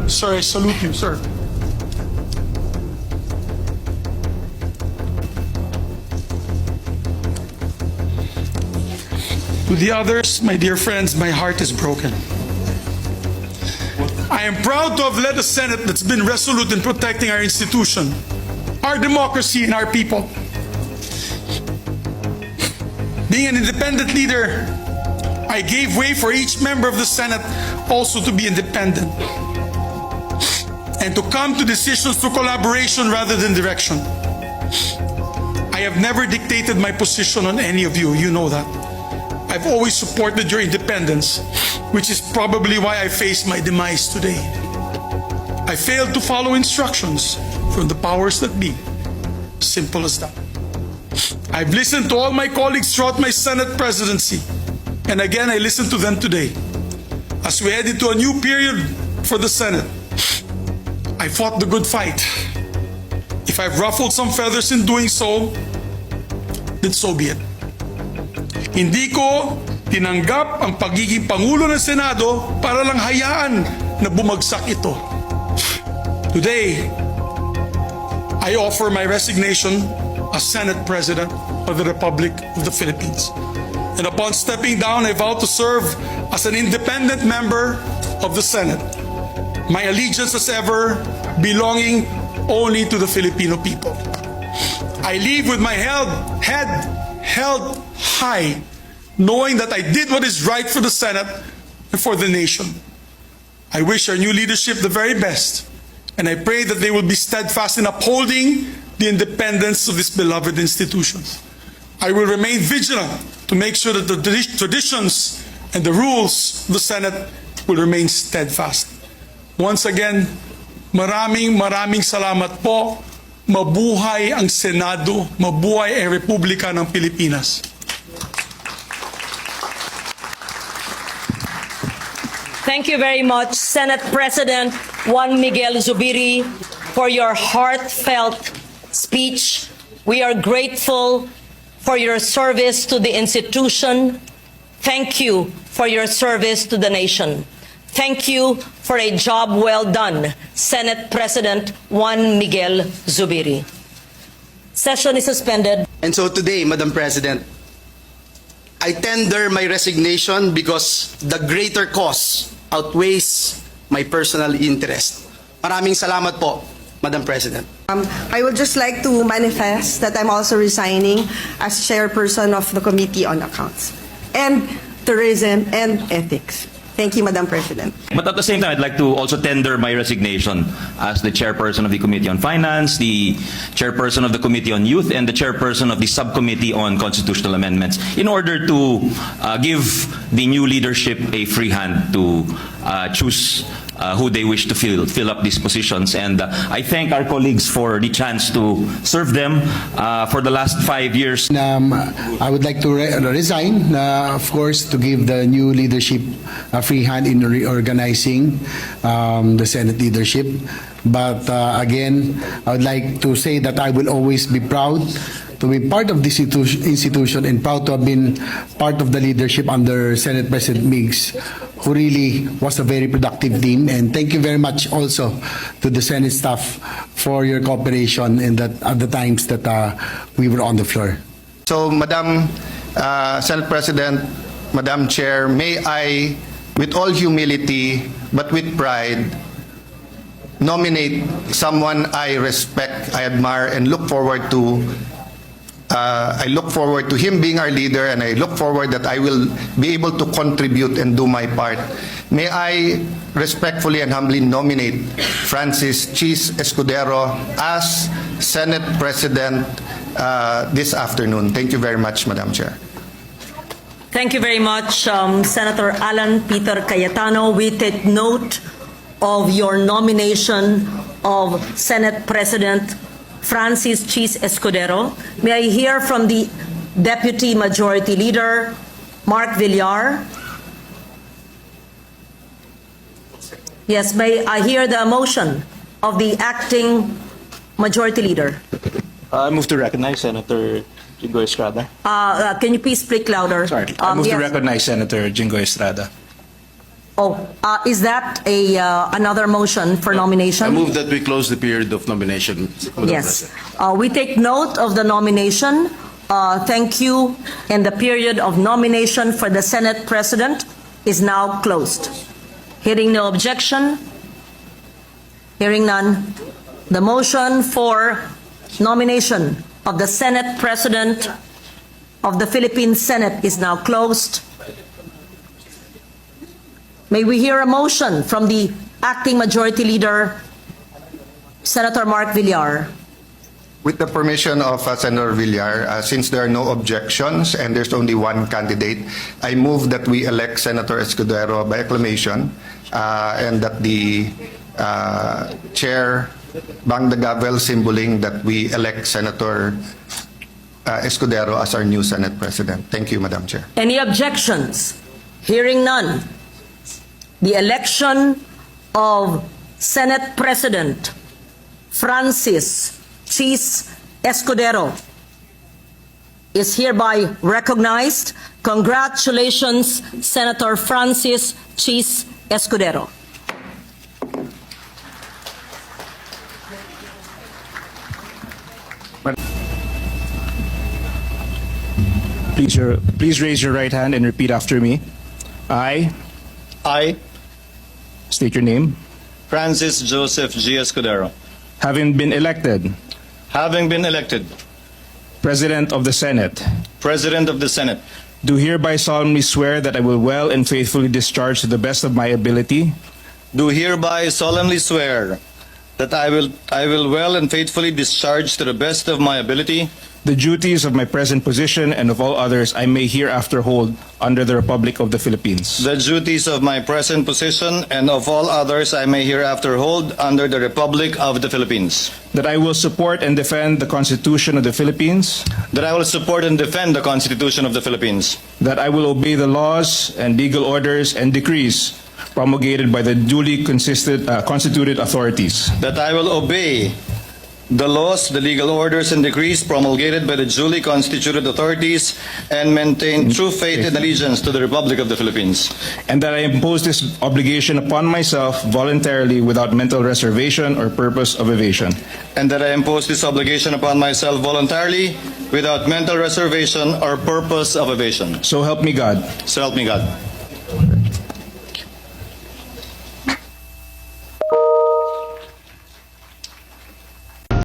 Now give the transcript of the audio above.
Sir, I salute you, sir. To the others, my dear friends, my heart is broken. I am proud to have led a Senate that's been resolute in protecting our institution, our democracy, and our people. Being an independent leader, I gave way for each member of the Senate also to be independent and to come to decisions through collaboration rather than direction. I have never dictated my position on any of you, you know that. I've always supported your independence, which is probably why I face my demise today. I failed to follow instructions from the powers that be. Simple as that. I've listened to all my colleagues throughout my Senate presidency, and again I listened to them today. As we head into a new period for the Senate, I fought the good fight. If I've ruffled some feathers in doing so, then so be it. Hindi ko tinanggap ang pagiging Pangulo ng Senado para lang hayaan na bumagsak ito. Today, I offer my resignation as Senate President of the Republic of the Philippines. And upon stepping down, I vow to serve as an independent member of the Senate. My allegiance as ever belonging only to the Filipino people. I leave with my head held high, knowing that I did what is right for the Senate and for the nation. I wish our new leadership the very best, and I pray that they will be steadfast in upholding the independence of this beloved institution. I will remain vigilant to make sure that the traditions and the rules of the Senate will remain steadfast. Once again, maraming salamat po. Mabuhay ang Senado, mabuhay ang Republika ng Pilipinas. Thank you very much, Senate President Juan Miguel Zubiri, for your heartfelt speech. We are grateful for your service to the institution. Thank you for your service to the nation. Thank you for a job well done, Senate President Juan Miguel Zubiri. Session is suspended. And so today, Madam President, I tender my resignation because the greater cause outweighs my personal interest. Maraming salamat po, Madam President. I would just like to manifest that I'm also resigning as chairperson of the Committee on Accounts and Tourism and Ethics. Thank you, Madam President. But at the same time, I'd like to also tender my resignation as the chairperson of the Committee on Finance, the chairperson of the Committee on Youth, and the chairperson of the Subcommittee on Constitutional Amendments, in order to give the new leadership a free hand to choose who they wish to fill up these positions. And I thank our colleagues for the chance to serve them for the last 5 years. I would like to resign, of course, to give the new leadership a free hand in reorganizing the Senate leadership. But again, I would like to say that I will always be proud to be part of this institution and proud to have been part of the leadership under Senate President MIGZ, who really was a very productive team. And thank you very much also to the Senate staff for your cooperation in that at the times that we were on the floor. So, Madam Senate President, Madam Chair, may I, with all humility but with pride, nominate someone I respect, I admire, and look forward to. I look forward to him being our leader, and I look forward that I will be able to contribute and do my part. May I respectfully and humbly nominate Francis Cheese Escudero as Senate President this afternoon. Thank you very much, Madam Chair. Thank you very much, Senator Alan Peter Cayetano. We take note of your nomination of Senate President Francis Cheese Escudero. May I hear from the Deputy Majority Leader, Mark Villar? Yes, may I hear the motion of the Acting Majority Leader? I move to recognize Senator Jingo Estrada. Can you please speak louder? Sorry, I move to recognize Senator Jingo Estrada. Is that another motion for nomination? I move that we close the period of nomination. Madam Yes. President. We take note of the nomination. Thank you. And the period of nomination for the Senate President is now closed. Hearing no objection, hearing none, the motion for nomination of the Senate President of the Philippine Senate is now closed. May we hear a motion from the Acting Majority Leader, Senator Mark Villar. With the permission of Senator Villar, since there are no objections and there's only one candidate, I move that we elect Senator Escudero by acclamation and that the chair bang the gavel, symboling that we elect Senator Escudero as our new Senate President. Thank you, Madam Chair. Any objections? Hearing none. The election of Senate President Francis Cheese Escudero is hereby recognized. Congratulations, Senator Francis Cheese Escudero. Please raise your right hand and repeat after me. I state your name. Francis Joseph G. Escudero, Having been elected having been elected President of the Senate, President of the Senate, do hereby solemnly swear that I will well and faithfully discharge to the best of my ability do hereby solemnly swear that I will well and faithfully discharge to the best of my ability the duties of my present position and of all others I may hereafter hold under the Republic of the Philippines. the duties of my present position and of all others I may hereafter hold under the Republic of the Philippines. That I will support and defend the Constitution of the Philippines. That I will support and defend the Constitution of the Philippines. That I will obey the laws and legal orders and decrees promulgated by the duly constituted authorities. That I will obey the laws, the legal orders, and decrees promulgated by the duly constituted authorities and maintain true faith and allegiance to the Republic of the Philippines. And that I impose this obligation upon myself voluntarily without mental reservation or purpose of evasion. And that I impose this obligation upon myself voluntarily without mental reservation or purpose of evasion. So help me God. So help me God.